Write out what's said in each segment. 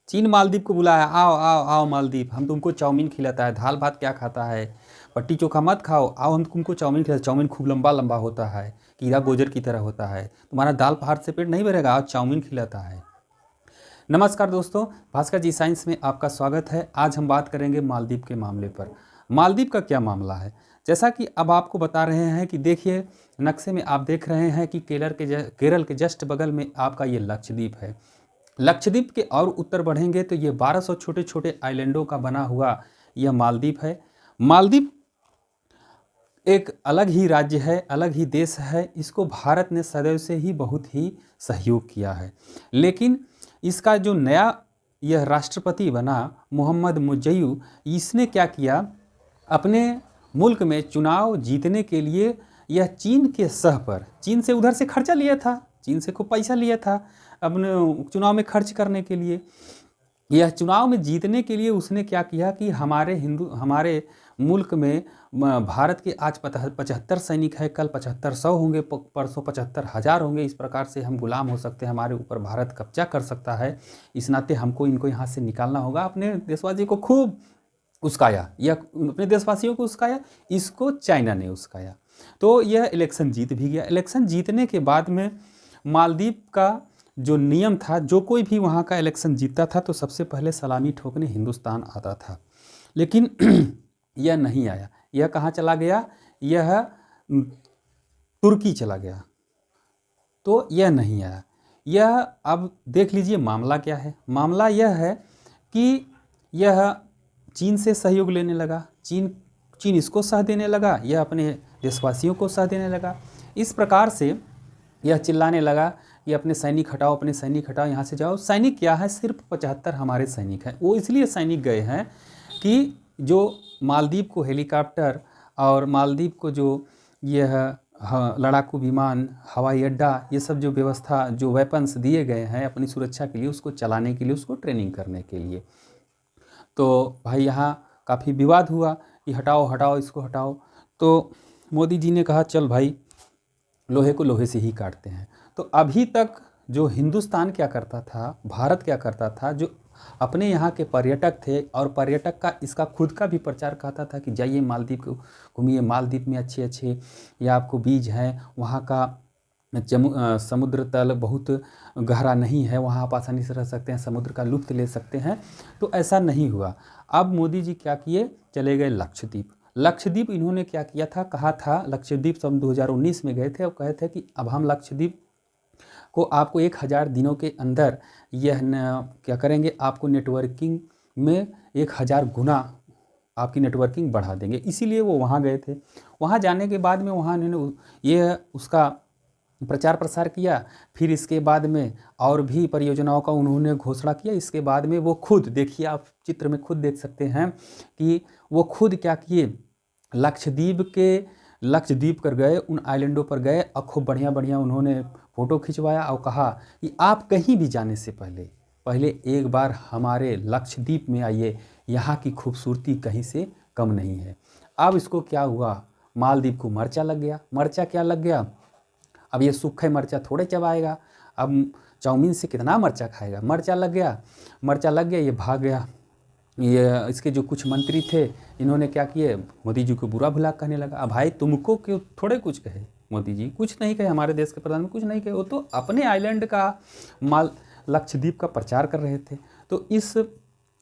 चीन मालदीव को बुलाया, आओ आओ आओ मालदीव, हम तुमको चाउमीन खिलाता है, दाल भात क्या खाता है, पट्टी चोखा मत खाओ, आओ हम तुमको चाउमीन खिलाते। चाउमीन खूब लंबा लंबा होता है, कीड़ा गोजर की तरह होता है, तुम्हारा दाल भात से पेट नहीं भरेगा, आओ चाउमीन खिलाता है। नमस्कार दोस्तों, भास्कर जी साइंस में आपका स्वागत है। आज हम बात करेंगे मालदीव के मामले पर। मालदीव का क्या मामला है, जैसा कि अब आपको बता रहे हैं कि देखिए नक्शे में आप देख रहे हैं कि केरल के जस्ट बगल में आपका ये लक्षद्वीप है। लक्षद्वीप के और उत्तर बढ़ेंगे तो ये 1200 छोटे छोटे आइलैंडों का बना हुआ यह मालदीव है। मालदीव एक अलग ही राज्य है, अलग ही देश है। इसको भारत ने सदैव से ही बहुत ही सहयोग किया है, लेकिन इसका जो नया यह राष्ट्रपति बना मोहम्मद मुज्जयू, इसने क्या किया, अपने मुल्क में चुनाव जीतने के लिए यह चीन के सह पर, चीन से उधर से खर्चा लिया था, चीन से खूब पैसा लिया था अपने चुनाव में खर्च करने के लिए। यह चुनाव में जीतने के लिए उसने क्या किया कि हमारे मुल्क में भारत के आज 75 सैनिक है, कल 7500 होंगे, परसों 75,000 होंगे। इस प्रकार से हम गुलाम हो सकते हैं, हमारे ऊपर भारत कब्जा कर सकता है। इस नाते हमको इनको यहाँ से निकालना होगा। अपने देशवासियों को खूब उस्काया, यह अपने देशवासियों को उस्काया, इसको चाइना ने उस्काया। तो यह इलेक्शन जीत भी गया। इलेक्शन जीतने के बाद में मालदीव का जो नियम था, जो कोई भी वहाँ का इलेक्शन जीतता था तो सबसे पहले सलामी ठोकने हिंदुस्तान आता था, लेकिन यह नहीं आया। यह कहाँ चला गया, यह तुर्की चला गया, तो यह नहीं आया। यह अब देख लीजिए मामला क्या है। मामला यह है कि यह चीन से सहयोग लेने लगा, चीन इसको साथ देने लगा, यह अपने देशवासियों को साथ देने लगा। इस प्रकार से यह चिल्लाने लगा कि अपने सैनिक हटाओ, अपने सैनिक हटाओ, यहाँ से जाओ। सैनिक क्या है, सिर्फ 75 हमारे सैनिक हैं। वो इसलिए सैनिक गए हैं कि जो मालदीव को हेलीकॉप्टर और मालदीव को जो यह लड़ाकू विमान, हवाई अड्डा, ये सब जो व्यवस्था, जो वेपन्स दिए गए हैं अपनी सुरक्षा के लिए, उसको चलाने के लिए, उसको ट्रेनिंग करने के लिए। तो भाई यहाँ काफ़ी विवाद हुआ कि हटाओ हटाओ, इसको हटाओ। तो मोदी जी ने कहा चल भाई, लोहे को लोहे से ही काटते हैं। तो अभी तक जो हिंदुस्तान क्या करता था, भारत क्या करता था, जो अपने यहाँ के पर्यटक थे, और पर्यटक का इसका खुद का भी प्रचार करता था कि जाइए मालदीव को घूमिए, मालदीव में अच्छे अच्छे या आपको बीज हैं, वहाँ का समुद्र तल बहुत गहरा नहीं है, वहाँ आप आसानी से रह सकते हैं, समुद्र का लुत्फ़ ले सकते हैं। तो ऐसा नहीं हुआ। अब मोदी जी क्या किए, चले गए लक्षद्वीप। लक्षद्वीप इन्होंने क्या किया था, कहा था लक्षद्वीप सन 2019 में गए थे और कहे थे कि अब हम लक्षद्वीप को आपको 1000 दिनों के अंदर यह क्या करेंगे, आपको नेटवर्किंग में 1000 गुना आपकी नेटवर्किंग बढ़ा देंगे। इसीलिए वो वहाँ गए थे। वहाँ जाने के बाद में वहाँ इन्होंने ये उसका प्रचार प्रसार किया। फिर इसके बाद में और भी परियोजनाओं का उन्होंने घोषणा किया। इसके बाद में वो खुद, देखिए आप चित्र में खुद देख सकते हैं कि वो खुद क्या किए, लक्षद्वीप कर गए, उन आइलैंडों पर गए और खूब बढ़िया बढ़िया उन्होंने फ़ोटो खिंचवाया और कहा कि आप कहीं भी जाने से पहले एक बार हमारे लक्षद्वीप में आइए, यहाँ की खूबसूरती कहीं से कम नहीं है। अब इसको क्या हुआ, मालदीव को मर्चा लग गया। मर्चा क्या लग गया, अब ये सूखे मर्चा थोड़े चबाएगा, अब चाउमीन से कितना मर्चा खाएगा। मर्चा लग गया, ये भाग गया। ये इसके जो कुछ मंत्री थे, इन्होंने क्या किए, मोदी जी को बुरा भला कहने लगा। अब भाई तुमको क्यों थोड़े कुछ कहे, मोदी जी कुछ नहीं कहे, हमारे देश के प्रधानमंत्री कुछ नहीं कहे, वो तो अपने आइलैंड का लक्षद्वीप का प्रचार कर रहे थे। तो इस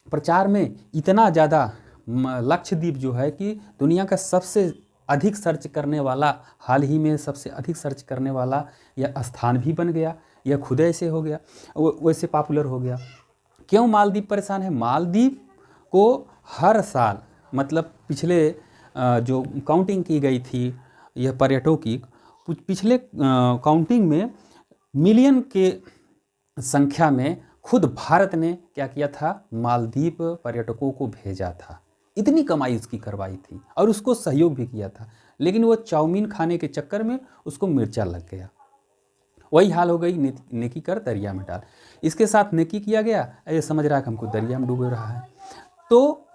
प्रचार में इतना ज़्यादा लक्षद्वीप जो है कि दुनिया का सबसे अधिक सर्च करने वाला, हाल ही में सबसे अधिक सर्च करने वाला यह स्थान भी बन गया। यह खुद ऐसे हो गया, वैसे पॉपुलर हो गया। क्यों मालदीव परेशान है, मालदीव को हर साल, मतलब पिछले जो काउंटिंग की गई थी यह पर्यटकों की, पिछले काउंटिंग में मिलियन के संख्या में खुद भारत ने क्या किया था, मालदीव पर्यटकों को भेजा था। इतनी कमाई उसकी करवाई थी और उसको सहयोग भी किया था, लेकिन वो चाउमीन खाने के चक्कर में उसको मिर्चा लग गया। वही हाल हो गई, नेकी कर दरिया में डाल। इसके साथ नेकी किया गया, ये समझ रहा है कि हमको दरिया में डूबे रहा है। तो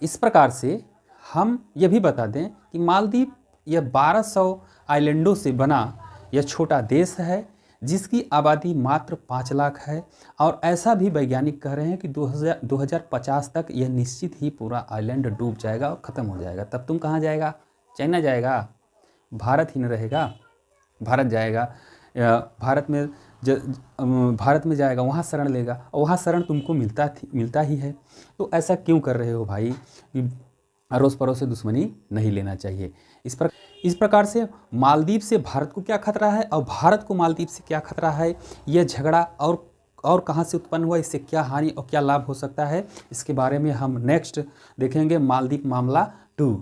इस प्रकार से हम ये भी बता दें कि मालदीव यह 1200 आइलैंडों से बना यह छोटा देश है, जिसकी आबादी मात्र 5 लाख है। और ऐसा भी वैज्ञानिक कह रहे हैं कि 2050 तक यह निश्चित ही पूरा आइलैंड डूब जाएगा और ख़त्म हो जाएगा। तब तुम कहाँ जाएगा? चाइना जाएगा? भारत ही न रहेगा? भारत जाएगा, भारत में भारत में जाएगा, वहाँ शरण लेगा और वहाँ शरण तुमको मिलता ही है। तो ऐसा क्यों कर रहे हो भाई कि अड़ोस पड़ोस से दुश्मनी नहीं लेना चाहिए। इस प्रकार से मालदीव से भारत को क्या खतरा है और भारत को मालदीव से क्या खतरा है, यह झगड़ा और कहाँ से उत्पन्न हुआ, इससे क्या हानि और क्या लाभ हो सकता है, इसके बारे में हम नेक्स्ट देखेंगे मालदीव मामला 2।